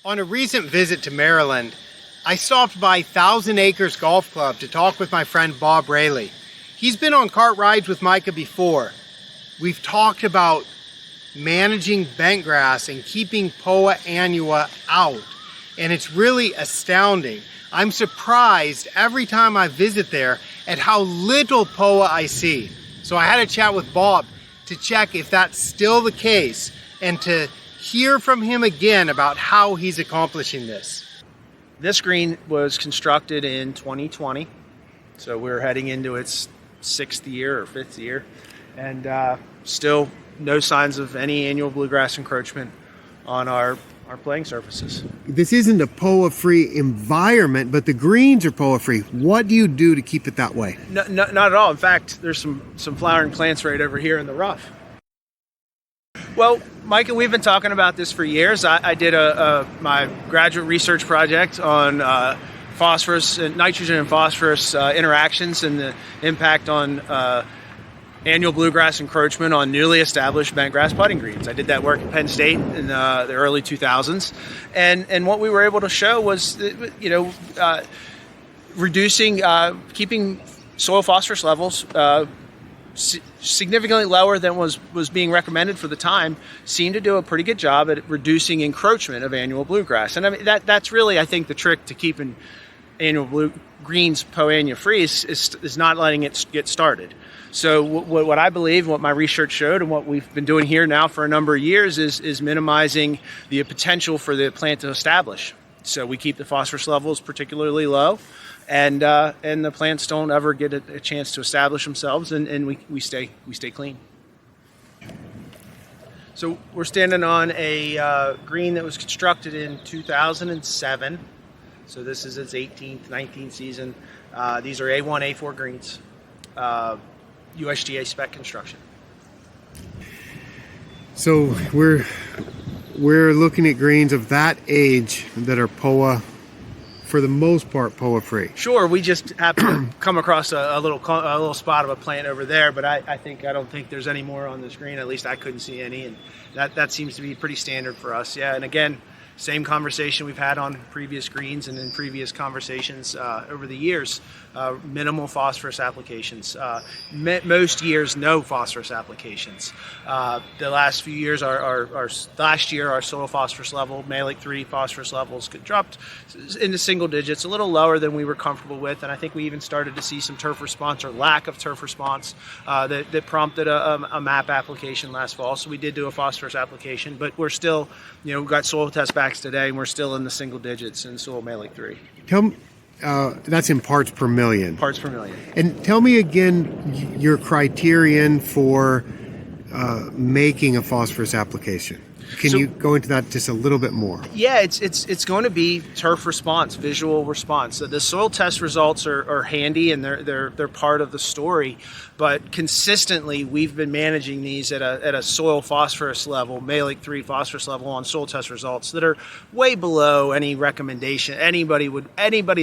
On a recent visit to Maryland, I stopped by Thousand Acres Golf Club to talk with my friend Bob Raley. He's been on cart rides with Micah before. We've talked about managing bentgrass and keeping Poa annua out, and it's really astounding. I'm surprised every time I visit there at how little Poa I see. So I had a chat with Bob to check if that's still the case and to hear from him again about how he's accomplishing this. This green was constructed in 2020, so we're heading into its 6th year or 5th year, and still no signs of any annual bluegrass encroachment on our playing surfaces. This isn't a Poa-free environment, but the greens are Poa-free. What do you do to keep it that way? No, not at all. In fact, there's some flowering plants right over here in the rough. Well, Micah, we've been talking about this for years. I did my graduate research project on phosphorus, nitrogen and phosphorus interactions and the impact on annual bluegrass encroachment on newly established bentgrass putting greens. I did that work at Penn State in the early 2000s, and what we were able to show was, reducing, keeping soil phosphorus levels significantly lower than was being recommended for the time, seemed to do a pretty good job at reducing encroachment of annual bluegrass. And I mean that's really, I think, the trick to keeping annual greens Poa annua free is not letting it get started. So what I believe, what my research showed, and what we've been doing here now for a number of years is minimizing the potential for the plant to establish. So we keep the phosphorus levels particularly low, and the plants don't ever get a chance to establish themselves, and we stay clean. So we're standing on a green that was constructed in 2007. So this is its 18th, 19th season. These are A1, A4 greens, USDA spec construction. So we're looking at greens of that age that are Poa, for the most part, Poa free. Sure, we just happened to come across a little spot of a plant over there, but I don't think there's any more on this green. At least I couldn't see any, and that seems to be pretty standard for us. Yeah, and again, same conversation we've had on previous greens and in previous conversations over the years. Minimal phosphorus applications. Most years, no phosphorus applications. The last few years, last year, our soil phosphorus level, Mehlich-3 phosphorus levels dropped into single digits, a little lower than we were comfortable with, and I think we even started to see some turf response or lack of turf response that prompted a MAP application last fall. So we did do a phosphorus application, but we're still, we've got soil test backs today, and we're still in the single digits in soil Mehlich-3. Tell me, that's in parts per million. Parts per million. And tell me again your criterion for making a phosphorus application. Can you go into that just a little bit more? Yeah, it's going to be turf response, visual response. So the soil test results are handy, and they're part of the story. But consistently, we've been managing these at a soil phosphorus level, Mehlich-3 phosphorus level on soil test results that are way below any recommendation. Anybody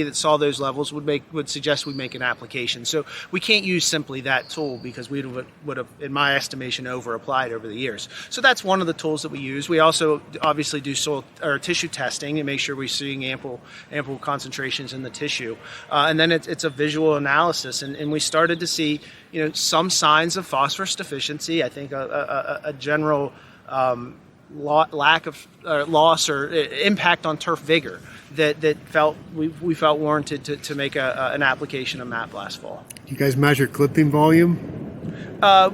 that saw those levels would suggest we make an application. So we can't use simply that tool because we would have, in my estimation, over applied over the years. So that's one of the tools that we use. We also obviously do soil or tissue testing and make sure we're seeing ample concentrations in the tissue, and then it's a visual analysis, and we started to see some signs of phosphorus deficiency. I think a general lack of loss or impact on turf vigor that we felt warranted to make an application of MAP last fall. Do you guys measure clipping volume?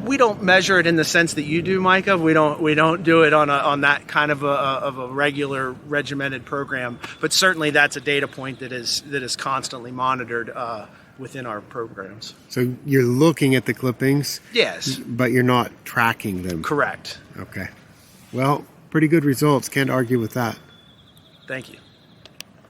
We don't measure it in the sense that you do, Micah. We don't do it on that kind of a regular regimented program. But certainly that's a data point that is constantly monitored within our programs. So you're looking at the clippings? Yes. But you're not tracking them? Correct. Okay. Well, pretty good results. Can't argue with that. Thank you.